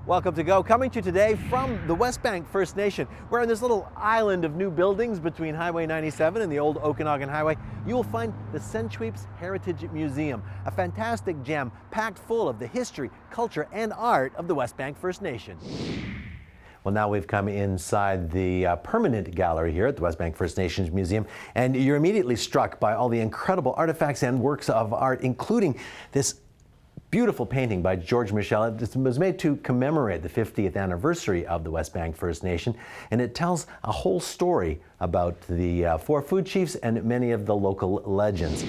Welcome to Go, coming to you today from the Westbank First Nation. We're on this little island of new buildings between Highway 97 and the old Okanagan Highway. You will find the Sncewips Heritage Museum, a fantastic gem packed full of the history, culture, and art of the Westbank First Nation. Well, now we've come inside the permanent gallery here at the Westbank First Nations Museum, and you're immediately struck by all the incredible artifacts and works of art, including this beautiful painting by George Michel. It was made to commemorate the 50th anniversary of the Westbank First Nation, and it tells a whole story about the four food chiefs and many of the local legends.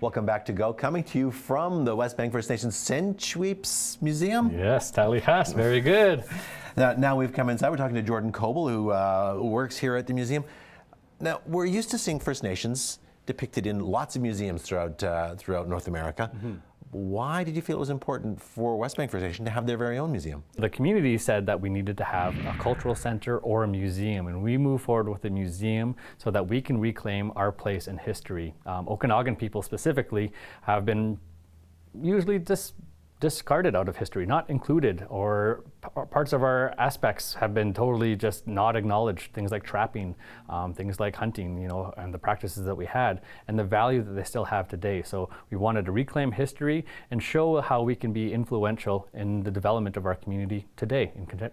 Welcome back to Go, coming to you from the Westbank First Nation's Sncewips Museum. Yes, Talihas, very good. Now we've come inside. We're talking to Jordan Coble, who works here at the museum. Now, we're used to seeing First Nations depicted in lots of museums throughout North America. Mm-hmm. Why did you feel it was important for Westbank First Nation to have their very own museum? The community said that we needed to have a cultural center or a museum, and we moved forward with a museum so that we can reclaim our place in history. Okanagan people specifically have been usually discarded out of history, not included, or parts of our aspects have been totally just not acknowledged. Things like trapping, things like hunting, and the practices that we had, and the value that they still have today. So we wanted to reclaim history and show how we can be influential in the development of our community today,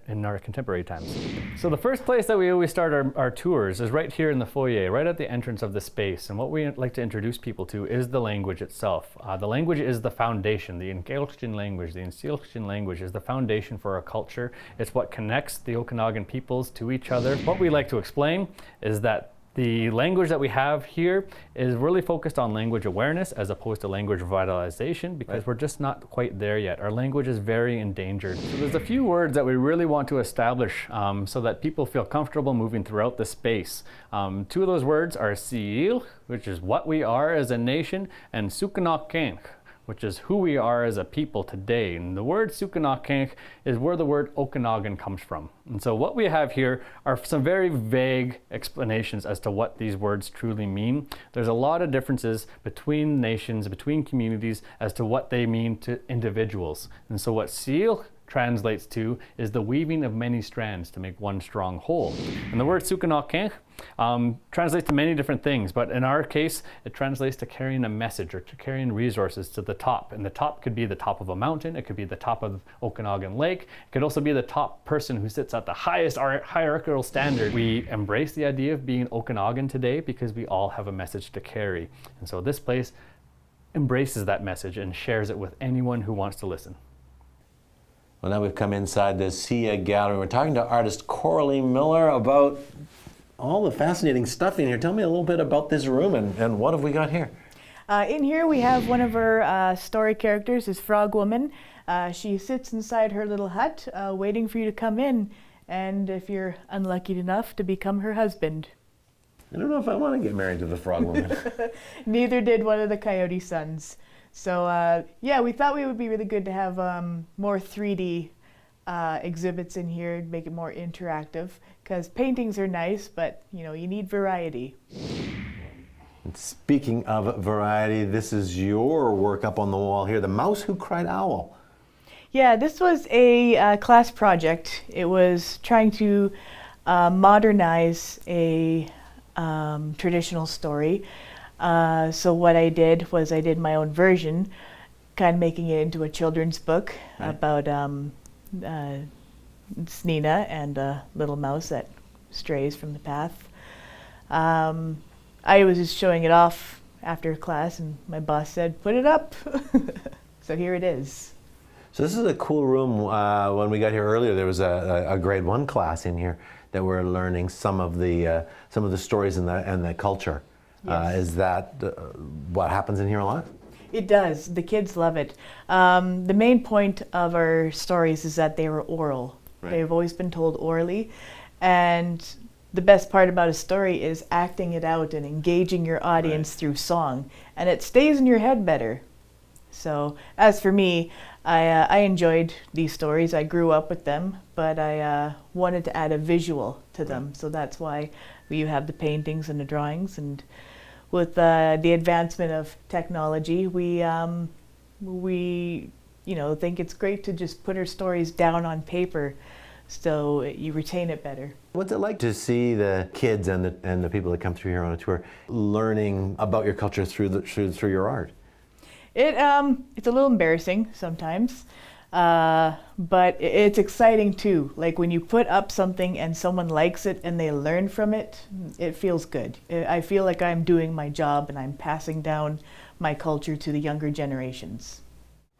in our contemporary times. So the first place that we always start our tours is right here in the foyer, right at the entrance of the space. And what we like to introduce people to is the language itself. The language is the foundation. The Nkéalktin language, the Sncewips language is the foundation for our culture. It's what connects the Okanagan peoples to each other. What we like to explain is that the language that we have here is really focused on language awareness as opposed to language revitalization, because we're just not quite there yet. Our language is very endangered. So there's a few words that we really want to establish so that people feel comfortable moving throughout the space. Two of those words are Siil, which is what we are as a nation, and Sukkah, which is who we are as a people today. And the word Sukkah is where the word Okanagan comes from. And so what we have here are some very vague explanations as to what these words truly mean. There's a lot of differences between nations, between communities, as to what they mean to individuals. And so what Siil translates to is the weaving of many strands to make one strong whole. And the word Sukkah translates to many different things, but in our case, it translates to carrying a message or to carrying resources to the top. And the top could be the top of a mountain, it could be the top of Okanagan Lake, it could also be the top person who sits at the highest hierarchical standard. We embrace the idea of being Okanagan today because we all have a message to carry. And so this place embraces that message and shares it with anyone who wants to listen. Well, now we've come inside the SIA gallery. We're talking to artist Coralie Miller about all the fascinating stuff in here. Tell me a little bit about this room and what have we got here? In here we have one of our story characters, is Frog Woman. She sits inside her little hut waiting for you to come in, and if you're unlucky enough to become her husband. I don't know if I want to get married to the Frog Woman. Neither did one of the Coyote sons. So yeah, we thought it would be really good to have more 3D exhibits in here and make it more interactive, because paintings are nice, but you need variety. And speaking of variety, this is your work up on the wall here, The Mouse Who Cried Owl. Yeah, this was a class project. It was trying to modernize a traditional story. So what I did was I did my own version, kind of making it into a children's book about Snina and a little mouse that strays from the path. I was just showing it off after class, and my boss said, "Put it up." So here it is. So this is a cool room. When we got here earlier, there was a grade 1 class in here that were learning some of the stories and the culture. Yes. Is that what happens in here a lot? It does. The kids love it. The main point of our stories is that they were oral. Right. They've always been told orally. And the best part about a story is acting it out and engaging your audience through song. And it stays in your head better. So as for me, I enjoyed these stories. I grew up with them, but I wanted to add a visual to them. So that's why you have the paintings and the drawings. And with the advancement of technology, we think it's great to just put our stories down on paper so you retain it better. What's it like to see the kids and the people that come through here on a tour learning about your culture through your art? It's a little embarrassing sometimes, but it's exciting too. Like when you put up something and someone likes it and they learn from it, it feels good. I feel like I'm doing my job and I'm passing down my culture to the younger generations.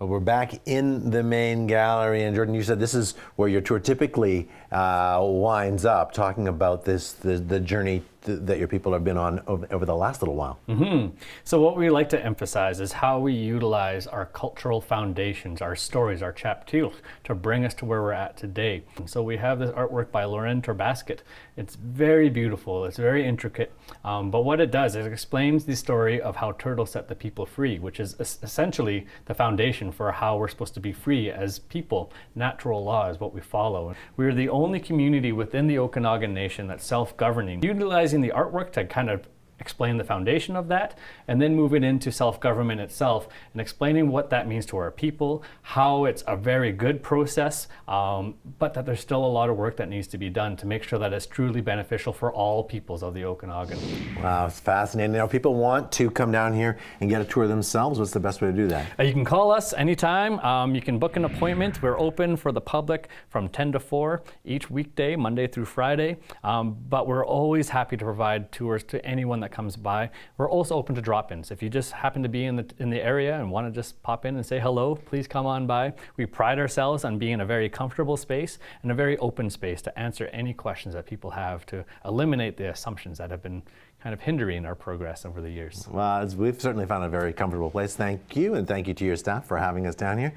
Well, we're back in the main gallery, and Jordan, you said this is where your tour typically winds up, talking about the journey that your people have been on over the last little while. Mm-hmm. So what we like to emphasize is how we utilize our cultural foundations, our stories, our chaptures, to bring us to where we're at today. And so we have this artwork by Lauren Torbasket. It's very beautiful, it's very intricate, but what it does is it explains the story of how turtles set the people free, which is essentially the foundation for how we're supposed to be free as people. Natural law is what we follow. We're the only community within the Okanagan Nation that's self-governing. Utilizing the artwork to kind of explain the foundation of that, and then moving into self-government itself and explaining what that means to our people, how it's a very good process, but that there's still a lot of work that needs to be done to make sure that it's truly beneficial for all peoples of the Okanagan. Wow, it's fascinating. Now, if people want to come down here and get a tour themselves, what's the best way to do that? You can call us anytime. You can book an appointment. We're open for the public from 10 to 4 each weekday, Monday through Friday, but we're always happy to provide tours to anyone that comes by. We're also open to drop-ins. If you just happen to be in the area and want to just pop in and say hello, please come on by. We pride ourselves on being a very comfortable space and a very open space to answer any questions that people have, to eliminate the assumptions that have been kind of hindering our progress over the years. Well, we've certainly found a very comfortable place. Thank you, and thank you to your staff for having us down here.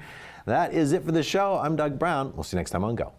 That is it for the show. I'm Doug Brown. We'll see you next time on Go.